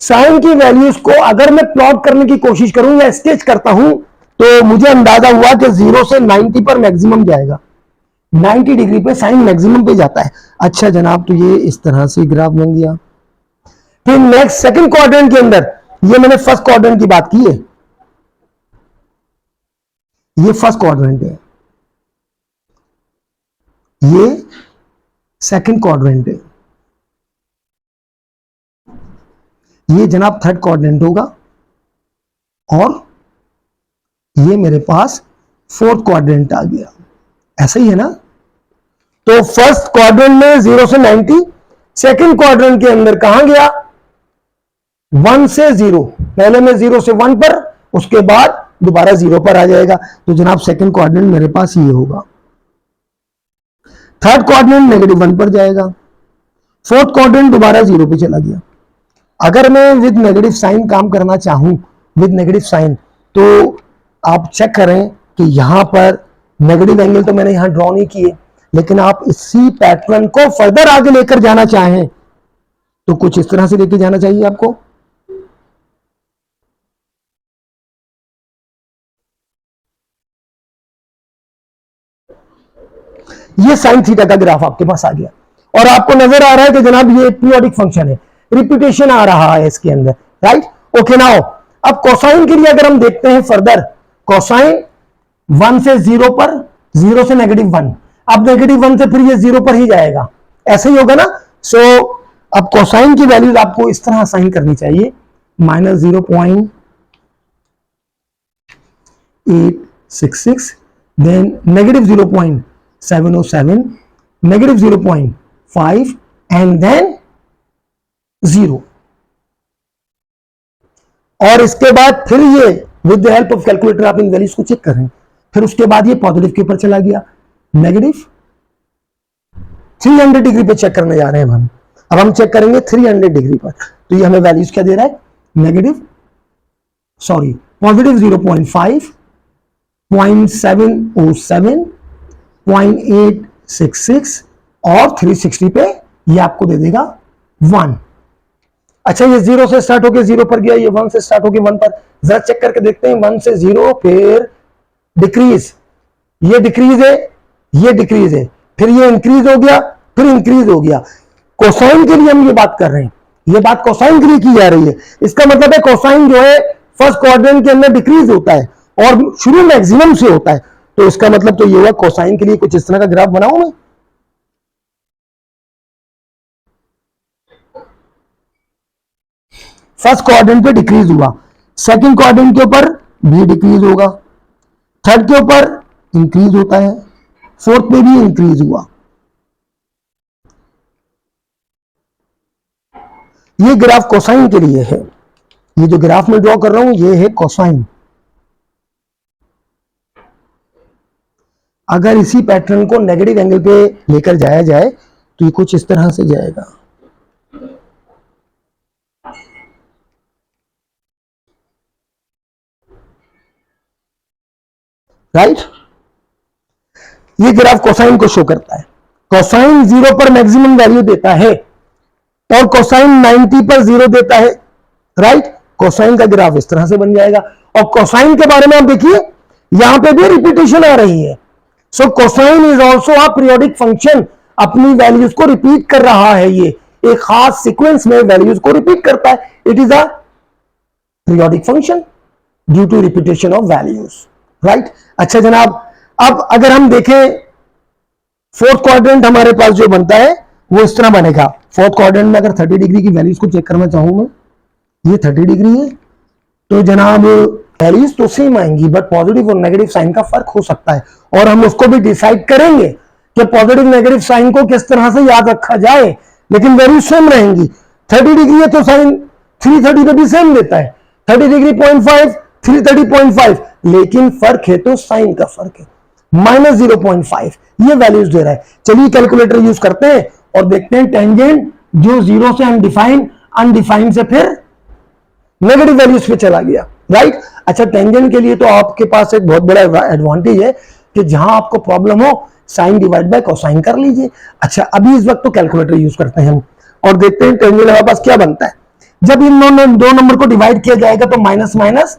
S1: साइन की वैल्यूज को अगर मैं प्लॉट करने की कोशिश करूं या स्केच करता हूं तो मुझे अंदाजा हुआ कि 0 से 90 पर मैक्सिमम जाएगा, 90 डिग्री पे साइन मैक्सिमम पे जाता है। अच्छा जनाब, तो ये इस तरह से ग्राफ बन गया। फिर नेक्स्ट सेकंड क्वाड्रेंट के अंदर, ये मैंने फर्स्ट क्वाड्रेंट की बात की है, ये फर्स्ट क्वाड्रेंट है, ये सेकंड क्वाड्रेंट है, ये जनाब थर्ड क्वाड्रेंट होगा और ये मेरे पास फोर्थ क्वाड्रेंट आ गया, ऐसा ही है ना। तो फर्स्ट क्वाड्रेंट में 0 से 90, सेकंड क्वाड्रेंट के अंदर कहां गया, 1 से 0, पहले में 0 से 1 पर, उसके बाद दोबारा 0 पर आ जाएगा। तो जनाब सेकंड क्वाड्रेंट मेरे पास ये होगा, थर्ड क्वाड्रेंट -1 पर जाएगा, फोर्थ क्वाड्रेंट दोबारा 0 पे चला गया। अगर मैं विद नेगेटिव साइन काम करना चाहूं, विद नेगेटिव साइन, तो आप चेक करें कि यहां पर नेगेटिव एंगल तो मैंने यहां ड्रॉ नहीं किए, लेकिन आप इसी पैटर्न को फर्दर आगे लेकर जाना चाहें तो कुछ इस तरह से लेकर जाना चाहिए आपको। ये साइन थीटा का ग्राफ आपके पास आ गया और आपको नजर आ रहा है कि जनाब ये पीरियोडिक फंक्शन है, रिपीटेशन आ रहा है इसके अंदर, राइट। ओके नाउ अब कोसाइन के लिए अगर हम देखते हैं फर्दर, कोसाइन 1 से 0 पर, 0 से -1, अब -1 से फिर ये 0 पर ही जाएगा, ऐसे ही होगा ना। सो अब कोसाइन की वैल्यूज आपको इस तरह असाइन करनी चाहिए, -0.866, देन -0.707, -0.5 एंड देन 0, और इसके बाद फिर ये with the help of calculator आप इन वैल्यूज को चेक करें, फिर उसके बाद ये पॉजिटिव के ऊपर चला गया, -300 डिग्री पे चेक करने जा रहे हैं हम। अब हम चेक करेंगे 300 डिग्री पर, तो ये हमें वैल्यूज क्या दे रहा है, पॉजिटिव 0.5, 0.707, 0.866 और 360 पे ये आपको दे देगा 1। अच्छा ये 0 से स्टार्ट होके 0 पर गया, ये 1 से स्टार्ट होके 1 पर, जरा चेक करके देखते हैं, 1 से 0 फिर डिक्रीज, ये डिक्रीज है, ये डिक्रीज है, फिर ये इंक्रीज हो गया, फिर इंक्रीज हो गया। कोसाइन के लिए हम ये बात कर रहे हैं, ये बात कोसाइन के लिए की जा रही है। इसका मतलब है कोसाइन जो है फर्स्ट क्वाड्रेंट के अंदर डिक्रीज होता है और शुरू मैक्सिमम से होता है, तो इसका मतलब तो ये हुआ कोसाइन के लिए कुछ इस तरह का ग्राफ बनाऊं मैं। फर्स्ट क्वाड्रेंट पे डिक्रीज हुआ, सेकंड क्वाड्रेंट के ऊपर भी डिक्रीज होगा, थर्ड के ऊपर इंक्रीज होता है, फोर्थ पे भी इंक्रीज हुआ। ये ग्राफ कोसाइन के लिए है, ये जो ग्राफ में ड्रॉ कर रहा हूं ये है कोसाइन। अगर इसी पैटर्न को नेगेटिव एंगल पे लेकर जाया जाए तो ये कुछ इस तरह से जाएगा, राइट। ये ग्राफ कोसाइन को शो करता है। कोसाइन 0 पर मैक्सिमम वैल्यू देता है और कोसाइन 90 पर 0 देता है, राइट। कोसाइन का ग्राफ इस तरह से बन जाएगा। और कोसाइन के बारे में आप देखिए यहां पे भी रिपीटेशन आ रही है। So cosine is also a periodic function, अपनी वैल्यूज को रिपीट कर रहा है, ये एक खास सीक्वेंस में वैल्यूज को रिपीट करता है। It is a periodic function due to repetition of values, right? अच्छा जनाब, अब अगर हम देखें फोर्थ क्वाड्रेंट हमारे पास जो बनता है वो इस तरह बनेगा। फोर्थ क्वाड्रेंट में अगर 30 डिग्री की वैल्यूज को चेक करना चाहूं मैं, ये 30 डिग्री है, तो जनाब वैल्यूज तो सेम आएंगी बट पॉजिटिव और नेगेटिव साइन का फर्क हो सकता है, और हम उसको भी डिसाइड करेंगे कि पॉजिटिव नेगेटिव साइन को किस तरह से याद रखा जाए, लेकिन वैल्यूज सेम रहेंगी। 30 डिग्री है तो साइन 330 पे भी सेम देता है, 30 डिग्री 0.5, 330.5, लेकिन फर्क है तो साइन का फर्क है, -0.5 ये वैल्यूज दे रहा है। चलिए कैलकुलेटर यूज करते हैं और देखते हैं टेंजेंट जो 0 से अनडिफाइंड, अनडिफाइंड से फिर नेगेटिव वैल्यूज पे चला गया, राइट? अच्छा, टेंजेंट के लिए तो आपके पास एक बहुत बड़ा एडवांटेज है कि जहां आपको प्रॉब्लम हो साइन डिवाइड बाय कोसाइन कर लीजिए। अच्छा, अभी इस वक्त तो कैलकुलेटर यूज करते हैं हम और देखते हैं टेंजेंट हमारे पास क्या बनता है। जब इन दो नंबर को डिवाइड किया जाएगा तो माइनस माइनस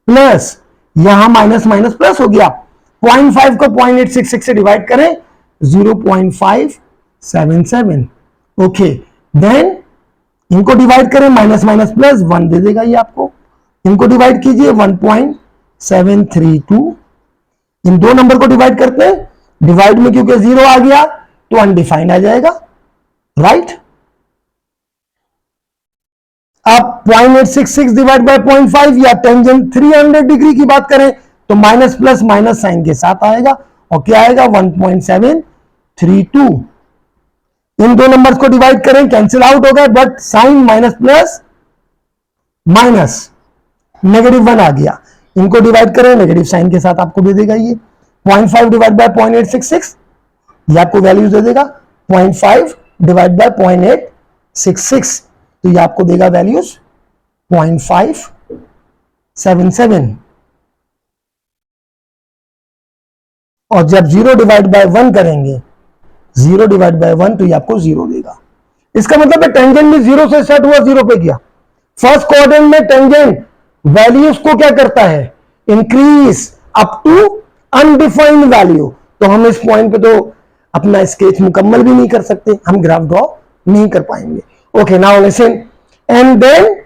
S1: प्लस, यहां माइनस माइनस प्लस हो गया। 0.5 को 0.866 से डिवाइड करें 0.577, ओके। देन इनको डिवाइड करें, माइनस माइनस प्लस 1 दे देगा ये आपको। इनको डिवाइड कीजिए 1.732। इन दो नंबर को डिवाइड करते हैं, डिवाइड में क्योंकि 0 आ गया तो अनडिफाइंड आ जाएगा, राइट? अब 0.866 डिवाइड बाय 0.5 या टेंजेंट 300 डिग्री की बात करें तो माइनस प्लस माइनस साइन के साथ आएगा, और क्या आएगा 1.732। इन दो नंबर्स को डिवाइड करें, कैंसिल आउट हो गए, but sine minus plus minus -1 आ गया। इनको डिवाइड करें, नेगेटिव साइन के साथ आपको दे देगा ये 0.5 डिवाइड बाय 0.866, ये आपको वैल्यूज दे देगा 0.5 डिवाइड बाय 0.866, तो ये आपको देगा वैल्यूज 0.577। और जब 0 डिवाइड बाय 1 करेंगे, 0 डिवाइड बाय 1 तो ये आपको 0 देगा। इसका मतलब है टेंजेंट भी 0 से स्टार्ट हुआ, 0 पे गया। फर्स्ट क्वाड्रेंट में टेंजेंट वैल्यूज को क्या करता है, increase up to undefined value. तो हम इस पॉइंट पे तो अपना स्केच मुकम्मल भी नहीं कर सकते, हम ग्राफ ड्रॉ नहीं कर पाएंगे। Okay, now listen, and then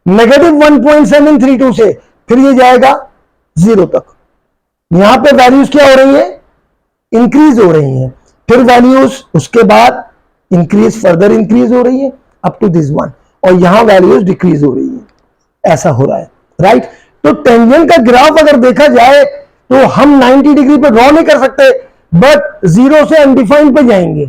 S1: -1.732 से फिर ये जाएगा 0 तक। यहां पे वैल्यूज क्या हो रही है, इंक्रीज हो रही हैं, फिर वैल्यूज उसके बाद इंक्रीज, फर्दर इंक्रीज हो रही है अप टू दिस वन, और यहां वैल्यूज डिक्रीज हो रही है, ऐसा हो रहा है, राइट? तो टेंजेंट का ग्राफ अगर देखा जाए तो हम 90 डिग्री पे ड्रॉ नहीं कर सकते, बट 0 से अनडिफाइंड पे जाएंगे।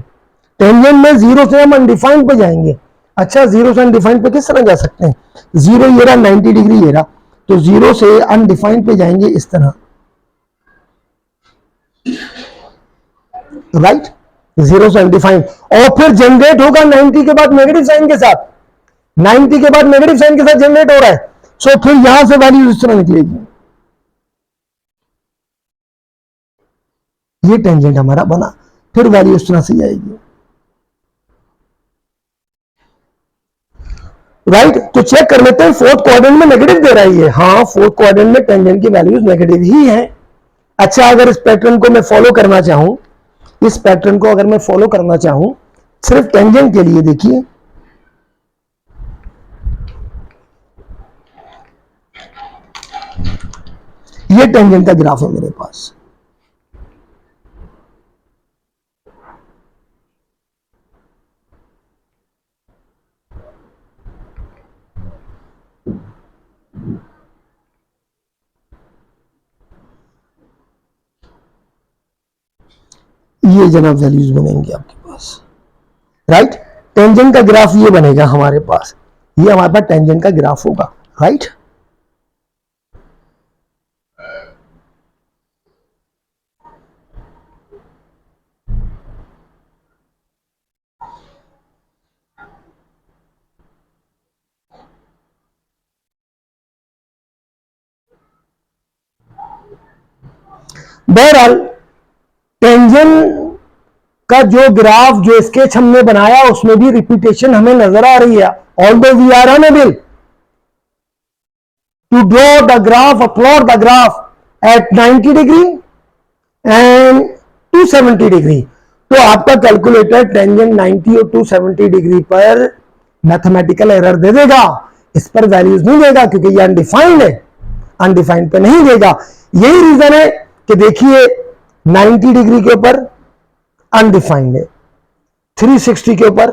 S1: टेंजेंट में 0 से हम अनडिफाइंड पे जाएंगे। अच्छा, 0 से अनडिफाइंड पे किस तरह जा सकते हैं? 0 ये रहा, 90 डिग्री ये रहा, तो 0 से अनडिफाइंड पे जाएंगे इस तरह, राइट? 0 से अनडिफाइंड, और फिर जनरेट होगा 90 के बाद नेगेटिव साइन के साथ, 90 के बाद नेगेटिव साइन के साथ जनरेट हो रहा है, सो फिर यहां से वैल्यू इस तरह निकलेगी। ये टेंजेंट हमारा बना, फिर वैल्यू इस तरह से जाएगी, राइट? तो चेक कर लेते हैं, फोर्थ क्वाड्रेंट में नेगेटिव दे रहा है ये, हाँ फोर्थ क्वाड्रेंट में टेंजेंट की वैल्यूज नेगेटिव ही है। अच्छा, अगर इस पैटर्न को मैं फॉलो करना चाहूं, इस पैटर्न को अगर मैं फॉलो करना चाहूं सिर्फ टेंजेंट के लिए, देखिए ये टेंजेंट का ग्राफ है मेरे पास, ये जनाब वैल्यूज बनेंगे आपके पास, राइट? टेंजेंट का ग्राफ ये बनेगा हमारे पास, ये हमारे पास टेंजेंट का ग्राफ होगा, राइट? बहरहाल टेंजेंट का जो ग्राफ, जो स्केच हमने बनाया उसमें भी रिपीटेशन हमें नजर आ रही है। Although we are unable to draw the graph, plot the graph at 90 degree and 270 degree, तो आपका कैलकुलेटर टेंजेंट 90 और 270 डिग्री पर मैथमेटिकल एरर दे देगा इस पर वैल्यूज नहीं देगा क्योंकि ये अनडिफाइंड है, अनडिफाइंड पे नहीं देगा। यही रीजन है कि देखिए 90 डिग्री के ऊपर अनडिफाइंड है, 360 के ऊपर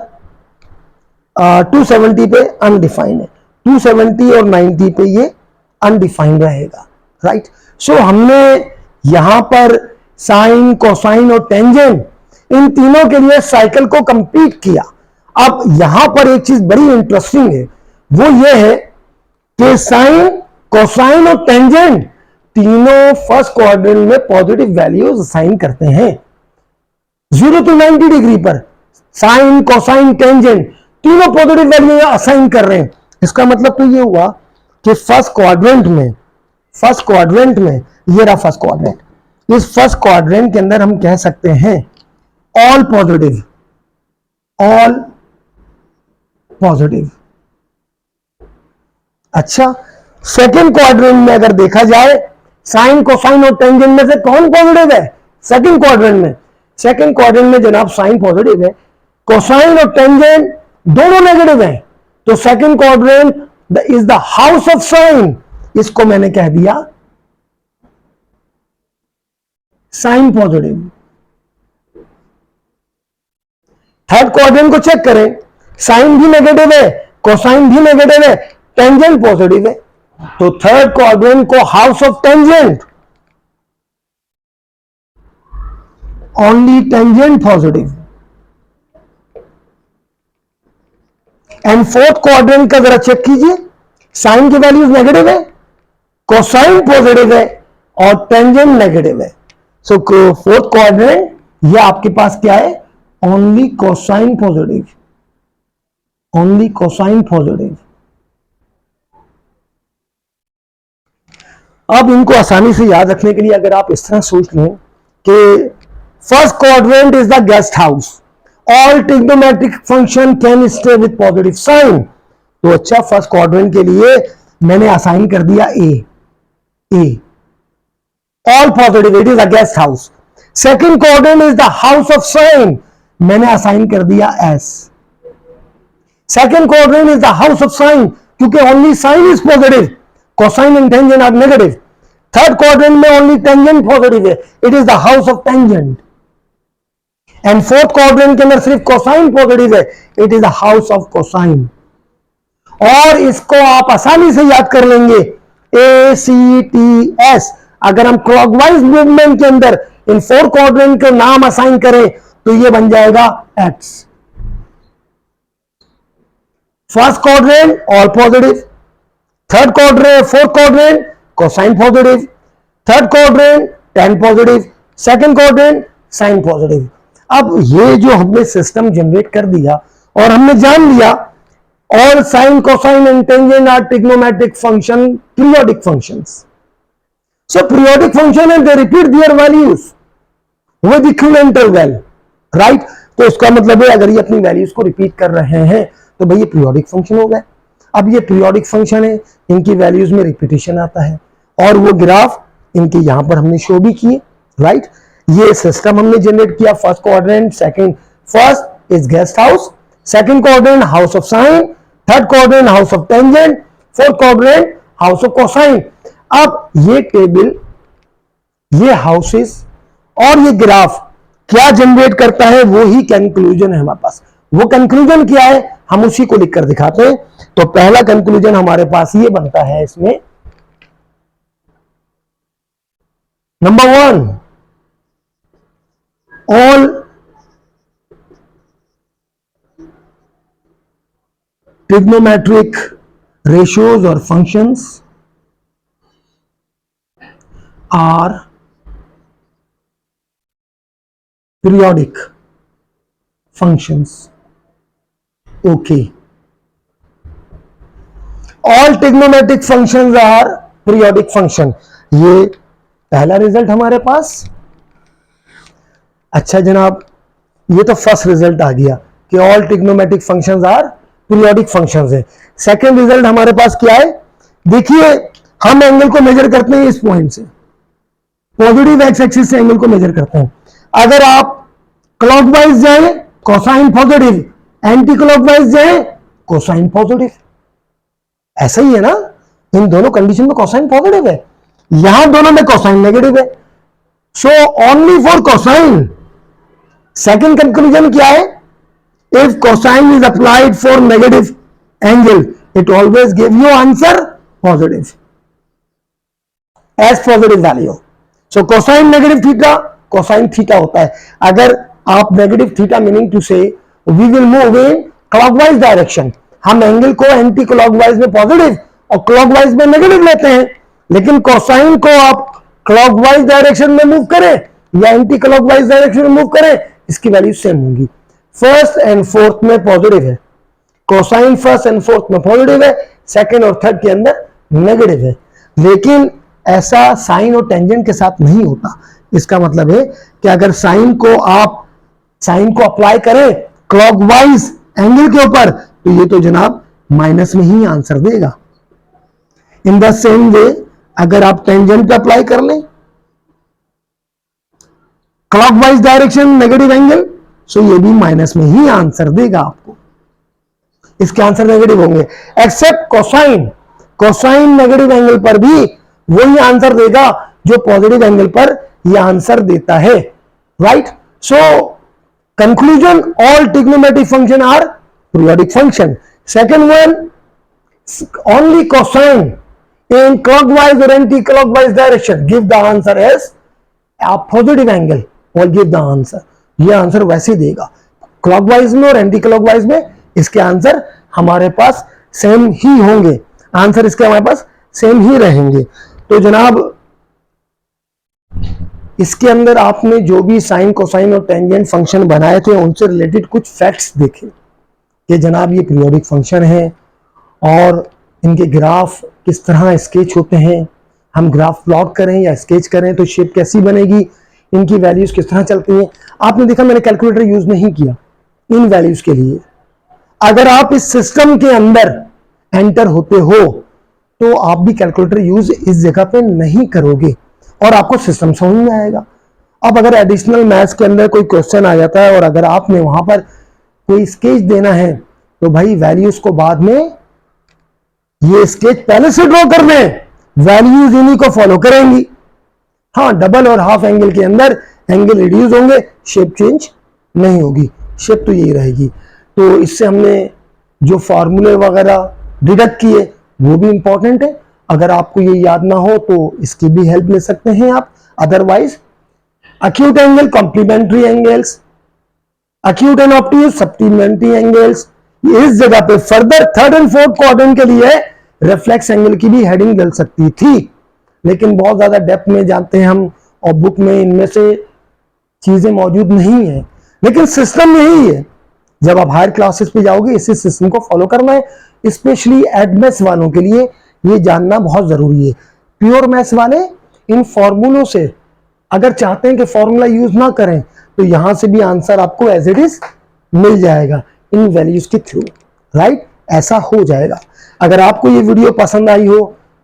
S1: 270 पे अनडिफाइंड है, 270 और 90 पे ये अनडिफाइंड रहेगा, राइट। सो हमने यहां पर साइन, कोसाइन और टेंजेंट इन तीनों के लिए साइकिल को कंप्लीट किया। अब यहां पर एक चीज बड़ी इंटरेस्टिंग है, वो ये है कि साइन, कोसाइन और टेंजेंट तीनों फर्स्ट क्वाड्रेंट में पॉजिटिव वैल्यूज असाइन करते हैं। 0 to 90 डिग्री पर साइन, कोसाइन, टेंजेंट तीनों पॉजिटिव वैल्यू असाइन कर रहे हैं। इसका मतलब तो ये हुआ कि फर्स्ट क्वाड्रेंट में ये रहा फर्स्ट क्वाड्रेंट, इस फर्स्ट क्वाड्रेंट के अंदर हम कह सकते हैं ऑल पॉजिटिव, ऑल पॉजिटिव। अच्छा, सेकेंड क्वाड्रेंट में अगर देखा जाए साइन, कोसाइन और टेंजेंट में से कौन पॉजिटिव है? सेकेंड क्वाड्रेंट में, सेकेंड क्वाड्रेंट में जनाब साइन पॉजिटिव है, कोसाइन और टेंजेंट दोनों नेगेटिव हैं। तो second quadrant is the house of sign, इसको मैंने कह दिया साइन पॉजिटिव। थर्ड क्वाड्रेंट को चेक करें, साइन भी नेगेटिव है, कोसाइन भी नेगेटिव है, टेंजेंट पॉजिटिव है। तो थर्ड क्वाड्रेंट को house of tangent, only tangent positive. And fourth quadrant का जरा चेक कीजिए, साइन की वैल्यूज नेगेटिव है, कोसाइन पॉजिटिव है और टेंजेंट नेगेटिव है। सो फोर्थ क्वाड्रेंट ये आपके पास क्या है? Only cosine positive, only cosine positive. अब इनको आसानी से याद रखने के लिए अगर आप इस तरह सोच लें कि first quadrant is the guest house, all trigonometric function can stay with positive sign. तो अच्छा, फर्स्ट क्वाड्रेंट के लिए मैंने असाइन कर दिया A, all positive, it is a guest house. Second quadrant is the house of sine, मैंने assign कर दिया S. Second quadrant is the house of sine क्योंकि only sine is positive, cosine and tangent are negative. Third quadrant में only tangent positive है, it is the house of tangent. And fourth quadrant के अंदर सिर्फ cosine positive है, it is the house of cosine. और इसको आप आसानी से याद कर लेंगे, ए सी टी एस। अगर हम क्लॉकवाइज मूवमेंट के अंदर इन फोर क्वाड्रेंट के नाम असाइन करें तो ये बन जाएगा x. First quadrant all positive, third quadrant, fourth quadrant cosine positive, third quadrant tan positive, second quadrant sine positive. अब ये जो हमने सिस्टम जनरेट कर दिया और हमने जान लिया all sine, cosine and tangent are trigonometric function, periodic functions. So periodic function and they repeat their values with equal interval, right? तो इसका मतलब है अगर ये अपनी वैल्यूज को रिपीट कर रहे हैं तो भाई ये पीरियोडिक फंक्शन हो गए। अब ये पीरियोडिक फंक्शन है, इनकी वैल्यूज में रिपीटेशन आता है और वो ग्राफ इनके यहां पर हमने शो भी किए, राइट? ये सिस्टम हमने जनरेट किया, first quadrant, second, first is guest house, second quadrant house of sign, third quadrant house of tangent, fourth quadrant house of cosine. अब ये टेबल, ये हाउसेस और ये ग्राफ क्या जनरेट करता है, वो ही कंक्लूजन है हमारे पास। वो कंक्लूजन क्या है हम उसी को लिखकर दिखाते हैं। तो पहला कंक्लूजन हमारे पास ये बनता है इसमें, number 1, all trigonometric ratios or functions are periodic functions. Okay. All trigonometric functions are periodic function. ये पहला रिजल्ट हमारे पास। अच्छा जनाब, ये तो फर्स्ट रिजल्ट आ गया कि all trigonometric functions are periodic functions है। सेकंड रिजल्ट हमारे पास क्या है, देखिए हम एंगल को मेजर करते हैं इस पॉइंट से, पॉजिटिव एक्स एक्सिस से एंगल को मेजर करते हैं। अगर आप क्लॉकवाइज जाएं कोसाइन पॉजिटिव, एंटी क्लॉकवाइज जाएं कोसाइन पॉजिटिव। ऐसा ही है ना, इन दोनों कंडीशन में कोसाइन पॉजिटिव है, यहां दोनों में कोसाइन नेगेटिव है। So only for cosine, second conclusion क्या है, if cosine is applied for negative angle it always give you answer positive as positive value. So cosine negative theta, cosine theta होता है। अगर आप negative theta meaning to say we will move in clockwise direction, हम angle को anti clockwise में positive और clockwise में negative लेते हैं, लेकिन कोसाइन को आप क्लॉकवाइज डायरेक्शन में मूव करें या एंटी क्लॉकवाइज डायरेक्शन में मूव करें, इसकी वैल्यू सेम होंगी। फर्स्ट एंड फोर्थ में पॉजिटिव है, कोसाइन फर्स्ट एंड फोर्थ में पॉजिटिव है, सेकंड और थर्ड के अंदर नेगेटिव है। लेकिन ऐसा साइन और टेंजेंट के साथ नहीं होता। इसका मतलब है कि अगर साइन को अप्लाई करें क्लॉकवाइज एंगल के ऊपर तो ये तो जनाब माइनस में ही आंसर देगा। इन द सेम वे अगर आप टेंजेंट पे अप्लाई कर लें clockwise direction negative angle, so ये भी माइनस में ही आंसर देगा आपको, इसके आंसर नेगेटिव होंगे। Except cosine, cosine negative angle पर भी वही आंसर देगा जो पॉजिटिव एंगल पर यह आंसर देता है, right. So conclusion, all trigonometric function are periodic function. Second one, only cosine in clockwise or anti-clockwise direction give the answer as a positive angle or give the answer। ये answer वैसे देगा clockwise में और anti clockwise में, इसके answer हमारे पास same ही होंगे, answer इसके हमारे पास सेम ही रहेंगे। तो जनाब इसके अंदर आपने जो भी साइन कोसाइन और टेंजेंट फंक्शन बनाए थे उनसे रिलेटेड कुछ फैक्ट्स देखे कि जनाब ये पीरियोडिक फंक्शन है और इनके ग्राफ किस तरह स्केच होते हैं, हम ग्राफ प्लॉट करें या स्केच करें तो शेप कैसी बनेगी, इनकी वैल्यूज किस तरह चलती हैं। आपने देखा मैंने कैलकुलेटर यूज नहीं किया इन वैल्यूज के लिए। अगर आप इस सिस्टम के अंदर एंटर होते हो तो आप भी कैलकुलेटर यूज इस जगह पे नहीं करोगे और आपको सिस्टम समझ में आएगा। अब अगर एडिशनल मैथ्स के अंदर कोई क्वेश्चन आ जाता है और अगर आपने वहां पर कोई स्केच देना है तो भाई वैल्यूज को बाद में, ये स्केच पहले से ड्रॉ कर दें, वैल्यूज इन्हीं को फॉलो करेंगी। हाँ, डबल और हाफ एंगल के अंदर एंगल रिड्यूस होंगे, शेप चेंज नहीं होगी, शेप तो यही रहेगी। तो इससे हमने जो फॉर्मूले वगैरह डिडक्ट किए वो भी इंपॉर्टेंट है। अगर आपको ये याद ना हो तो इसकी भी हेल्प ले सकते हैं आप। Otherwise acute angle, complementary angles, acute and obtuse supplementary angles, इस जगह पे further third and fourth quadrant के लिए रिफ्लेक्स एंगल की भी हेडिंग डल सकती थी, लेकिन बहुत ज्यादा डेप्थ में जानते हैं हम और बुक में इनमें से चीजें मौजूद नहीं है, लेकिन सिस्टम यही है। जब आप हायर क्लासेस पे जाओगे इसी सिस्टम को फॉलो करना है। स्पेशली एडमेस वालों के लिए ये जानना बहुत जरूरी है। प्योर मैथ्स वाले इन फॉर्मूलों से अगर चाहते हैं कि फॉर्मूला यूज ना करें तो यहां से भी आंसर आपको एज इट इज मिल जाएगा इन वैल्यूज के थ्रू, राइट। ऐसा हो जाएगा। अगर आपको ये वीडियो पसंद आई हो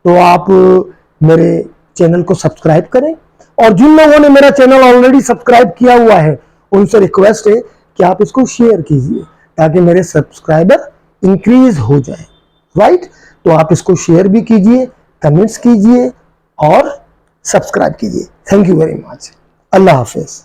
S1: तो आप मेरे चैनल को सब्सक्राइब करें, और जिन लोगों ने मेरा चैनल ऑलरेडी सब्सक्राइब किया हुआ है उनसे रिक्वेस्ट है कि आप इसको शेयर कीजिए ताकि मेरे सब्सक्राइबर इंक्रीज हो जाए, राइट। तो आप इसको शेयर भी कीजिए, कमेंट्स कीजिए और सब्सक्राइब कीजिए। Thank you very much. Allah Hafiz.